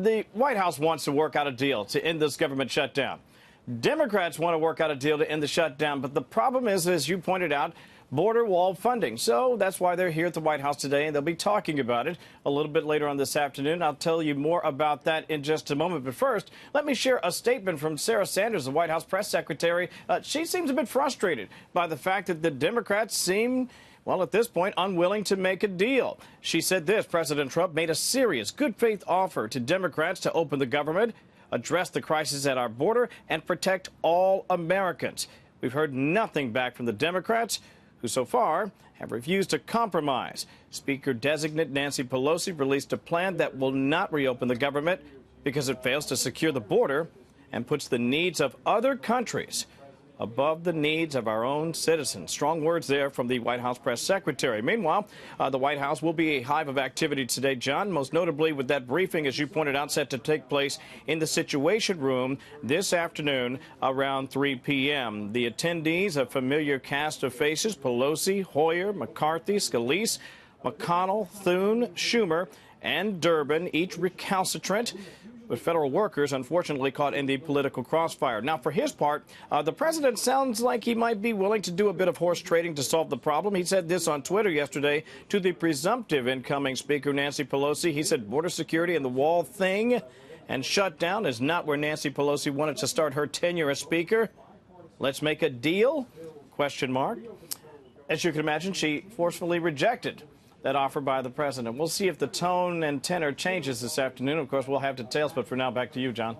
the White House wants to work out a deal to end this government shutdown. Democrats want to work out a deal to end the shutdown. But the problem is, as you pointed out, border wall funding. So that's why they're here at the White House today, and they'll be talking about it a little bit later on this afternoon. I'll tell you more about that in just a moment. But first, let me share a statement from Sarah Sanders, the White House press secretary. She seems a bit frustrated by the fact that the Democrats seem, well, at this point, unwilling to make a deal. She said this: President Trump made a serious, good faith offer to Democrats to open the government, address the crisis at our border, and protect all Americans. We've heard nothing back from the Democrats, who so far have refused to compromise. Speaker-designate Nancy Pelosi released a plan that will not reopen the government because it fails to secure the border and puts the needs of other countries above the needs of our own citizens. Strong words there from the White House press secretary. Meanwhile, the White House will be a hive of activity today, John, most notably with that briefing, as you pointed out, set to take place in the Situation Room this afternoon around 3 p.m. The attendees, a familiar cast of faces: Pelosi, Hoyer, McCarthy, Scalise, McConnell, Thune, Schumer, and Durbin, each recalcitrant, with federal workers unfortunately caught in the political crossfire. Now, for his part, the president sounds like he might be willing to do a bit of horse trading to solve the problem. He said this on Twitter yesterday to the presumptive incoming Speaker, Nancy Pelosi. He said border security and the wall thing and shutdown is not where Nancy Pelosi wanted to start her tenure as Speaker. Let's make a deal? Question mark. As you can imagine, she forcefully rejected that offer by the president. We'll see if the tone and tenor changes this afternoon. Of course, we'll have details, but for now, back to you, John.